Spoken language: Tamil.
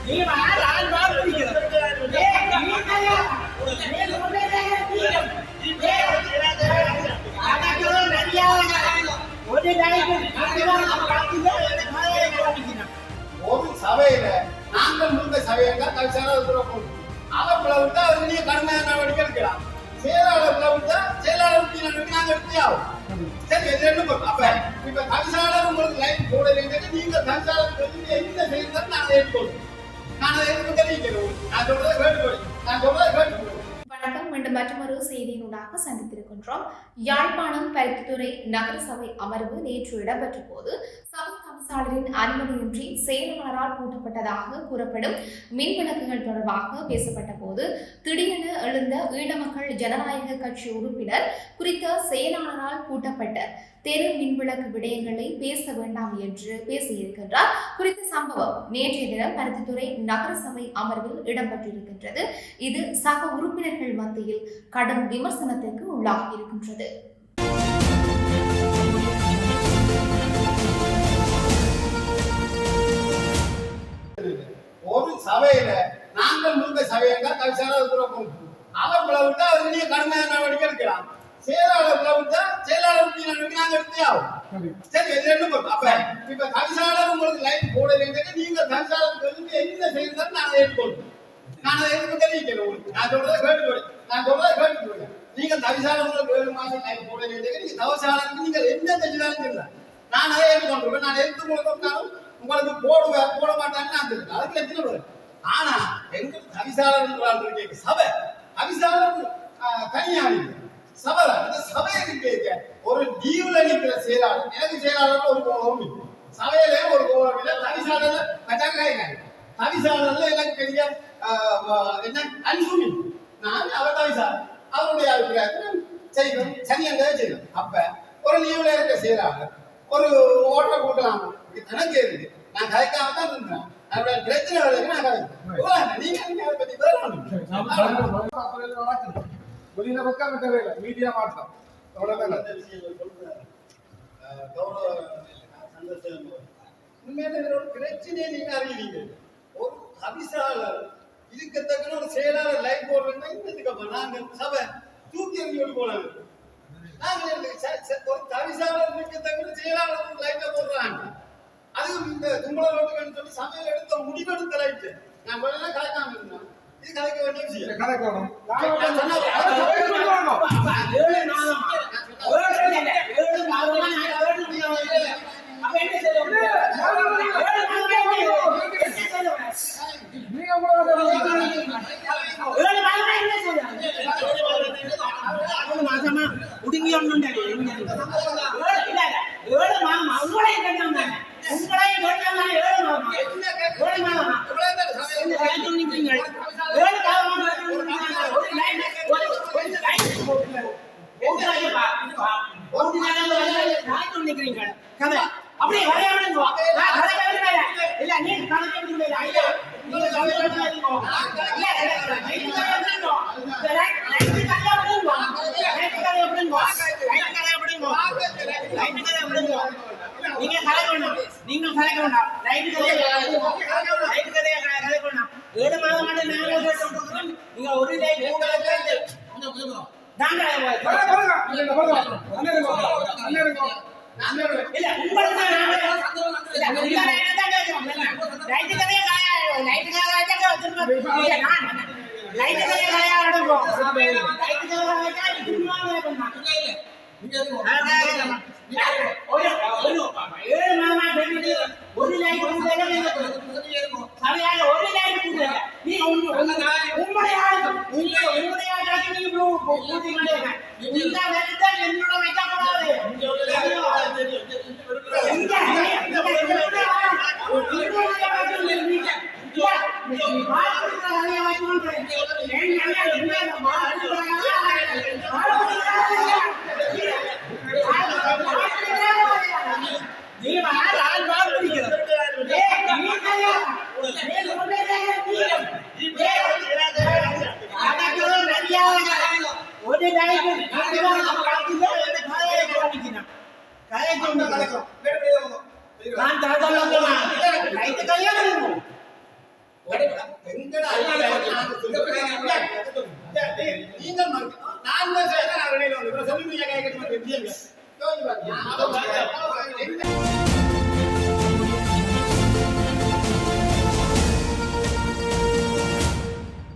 ஒரு சபையில நாங்கள் முந்த சபையாக கல்வியாளர் அவர்களை விட்டு அவர் நீ கடுமையான நடவடிக்கை எடுக்கலாம். செயலாளர்களை விட்டா செயலாளருக்கு நடவடிக்கை நாங்கள் எடுத்தே ஆகும். சரி இது ரெண்டு அப்ப இப்ப கல்வியாளர் உங்களுக்கு லைன் போடலைன்னு நீங்க கல்வியாளர் என்ன செய்யறது நான் ஏற்றுக்கொள்ளும். நான் அதை எதுக்கு தெரிவிக்கிறேன். நான் சொல்றதை கேட்டுக்கொள்ளும். வணக்கம். மீண்டும் மற்றொரு செய்தியினூடாக சந்தித்திருக்கின்றோம். யாழ்ப்பாணம் பருத்தித்துறை நகரசபை அமர்வு நேற்று இடம்பெற்ற போது சபை தவிசாளரின் அனுமதியின்றி செயலாளரால் பூட்டப்பட்டதாக கூறப்படும் மின் விளக்குகள் தொடர்பாக பேசப்பட்ட போது திடீரென எழுந்த ஈழமக்கள் ஜனநாயக கட்சி உறுப்பினர் குறித்த செயலாளரால் பூட்டப்பட்ட தெரு மின்விளக்கு விடயங்களை பேச வேண்டாம் என்று பேசியிருக்கின்றார். குறித்த சம்பவம் நேற்றைய தினம் பருத்தித்துறை நகரசபை அமர்வில் இடம்பெற்றிருக்கின்றது. இது சக உறுப்பினர்கள் மத்தியில் கடும் விமர்சனத்திற்கு உள்ளாகி இருக்கின்றது. ஒரு சபையில நாங்கள் முந்த சபையாக கல்வியாளர் அவர்களை விட்டு அவர் நீ கடுமையான நடவடிக்கை எடுக்கலாம். செயலாளர்களை விட்டா செயலாளருக்கு நடவடிக்கை நாங்கள் எடுத்தே ஆகும். சரி இது ரெண்டு அப்ப இப்ப கல்வியாளர் உங்களுக்கு லைன் போடலைன்னு நீங்க கல்வியாளருக்கு என்ன செய்யறது நான் ஏற்றுக்கொள்ளும். நான் அதை எதுக்கு தெரிவிக்கிறேன் உங்களுக்கு. நான் சொல்றதை கேட்டுக்கொள்ளுங்க. நீங்க தவிசாளர்களுக்கு 7 மாசம் லைன் போடலைன்னு நீங்க தவசாளருக்கு நீங்கள் என்ன செஞ்சாலும் இல்லை. நான் அதை ஏற்றுக்கொண்டிருப்பேன். நான் எடுத்து கொடுத்தாலும் உங்களுக்கு போட மாட்டான்னு நான் தெரியும். அதுக்கு எத்தனை வரும். ஆனா எங்களுக்கு தவிசாளர் சபை அவிசாளர் தனியாளி சபை இந்த சபையை கேட்க ஒரு லீவ்ல நிற்கிற செயலாளர் எனக்கு செயலாளர் ஒரு கோபம் இல்லை. சபையிலே ஒரு கோபம் இல்லை. தவிசாளர் கட்டாங்க தவிசாளர்ல எனக்கு பெரிய என்ன அன்புமி நான் அவர் தவிசாளர் அவருடைய அபிப்பிராயத்தை செய்யணும். சரியாக செய்யணும். அப்ப ஒரு லீவ்ல இருக்க செயலாளர் ஒரு ஓட்டர் கூட்டலாம் எனக்கு இருக்கு. நான் கதைக்காம தான் இருந்தேன். பிரச்சனை நான் கதைக்கிறேன். நீங்க அதை பத்தி வெளியில பக்கம் தேவையில்லை. மீடியா மாற்றம் உண்மையில ஒரு பிரச்சனையை நீங்க அறிவீங்க. ஒரு அபிசாளர் இருக்கத்தக்க ஒரு செயலாளர் லைன் போடுறதுன்னா இன்னதுக்கு அப்புறம் நாங்கள் சபை தூக்கி எறிஞ்சு போனது. நாங்கள் ஒரு தவிசாளர் இருக்கத்தக்க செயலாளர் லைட்டை போடுறாங்க. அதுவும் இந்த கும்பல ரோட்டுக்கு சொல்லி சமையல் எடுத்த முடிவெடுத்த லைட்டு நான் முதல்ல கலைக்காம இருந்தேன். இது கலைக்க வேண்டிய விஷயம். கலைக்கணும். அப்படியே இல்ல நீ நீங்க கலைக்கணும். நீங்கள் கலைக்க வேண்டாம். ஏழு மாதம் நீங்க ஒரு எங்கடா நீங்கள் மறுக்கணும். நான் தான் இடையில வந்து சொல்லுவீங்க கேட்க மாட்டேன்.